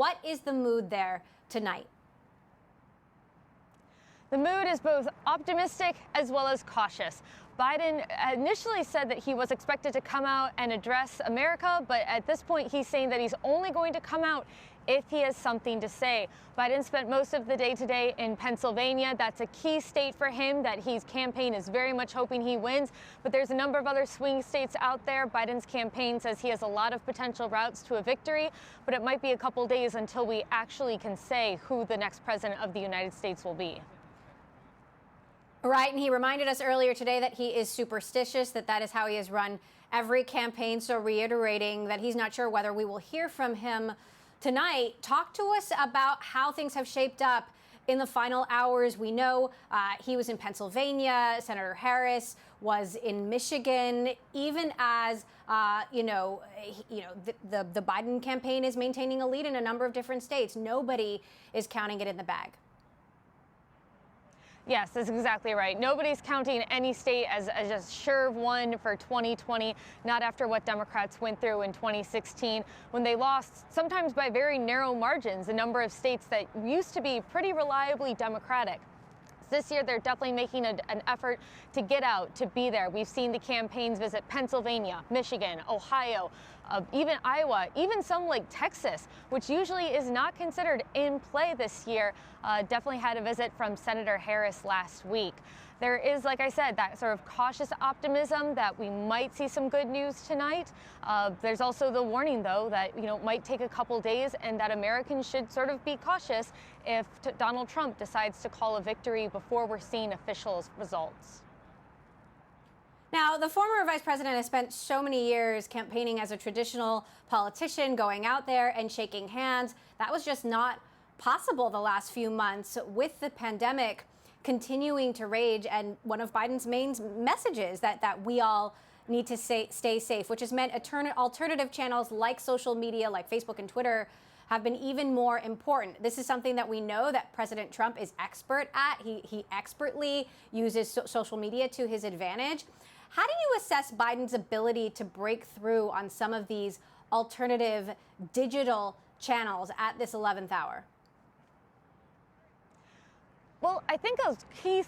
What is the mood there tonight? The mood is both optimistic as well as cautious. Biden initially said that he was expected to come out and address America, but at this point he's saying that he's only going to come out if he has something to say. Biden spent most of the day today in Pennsylvania. That's a key state for him that his campaign is very much hoping he wins. But there's a number of other swing states out there. Biden's campaign says he has a lot of potential routes to a victory, but it might be a couple days until we actually can say who the next president of the United States will be. Right, and he reminded us earlier today that he is superstitious, that is how he has run every campaign, so reiterating that he's not sure whether we will hear from him tonight. Talk to us about how things have shaped up in the final hours. We know he was in Pennsylvania, Senator Harris was in Michigan, even as, the Biden campaign is maintaining a lead in a number of different states. Nobody is counting it in the bag. Yes, that's exactly right. Nobody's counting any state as a sure one for 2020, not after what Democrats went through in 2016 when they lost, sometimes by very narrow margins, a number of states that used to be pretty reliably Democratic. This year, they're definitely making an effort to get out, to be there. We've seen the campaigns visit Pennsylvania, Michigan, Ohio, even Iowa, even some like Texas, which usually is not considered in play this year. Definitely had a visit from Senator Harris last week. There is, like I said, that sort of cautious optimism that we might see some good news tonight. There's also the warning, though, that it might take a couple days and that Americans should sort of be cautious if Donald Trump decides to call a victory before we're seeing official results. Now, the former vice president has spent so many years campaigning as a traditional politician, going out there and shaking hands. That was just not possible the last few months with the pandemic continuing to rage, and one of Biden's main messages that we all need to stay safe, which has meant alternative channels like social media, like Facebook and Twitter, have been even more important. This is something that we know that President Trump is expert at. He expertly uses social media to his advantage. How do you assess Biden's ability to break through on some of these alternative digital channels at this 11th hour? Well, I think a key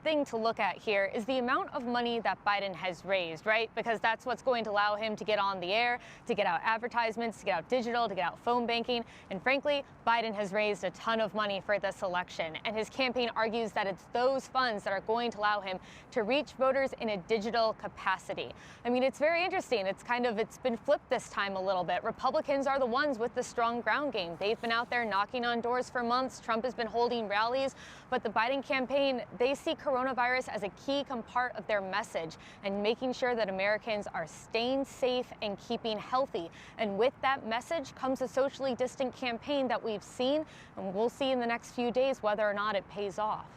thing to look at here is the amount of money that Biden has raised, right? Because that's what's going to allow him to get on the air, to get out advertisements, to get out digital, to get out phone banking. And frankly, Biden has raised a ton of money for this election. And his campaign argues that it's those funds that are going to allow him to reach voters in a digital capacity. I mean, it's very interesting. It's been flipped this time a little bit. Republicans are the ones with the strong ground game. They've been out there knocking on doors for months. Trump has been holding rallies. But the Biden campaign, they see coronavirus as a key part of their message and making sure that Americans are staying safe and keeping healthy. And with that message comes a socially distant campaign that we've seen, and we'll see in the next few days whether or not it pays off.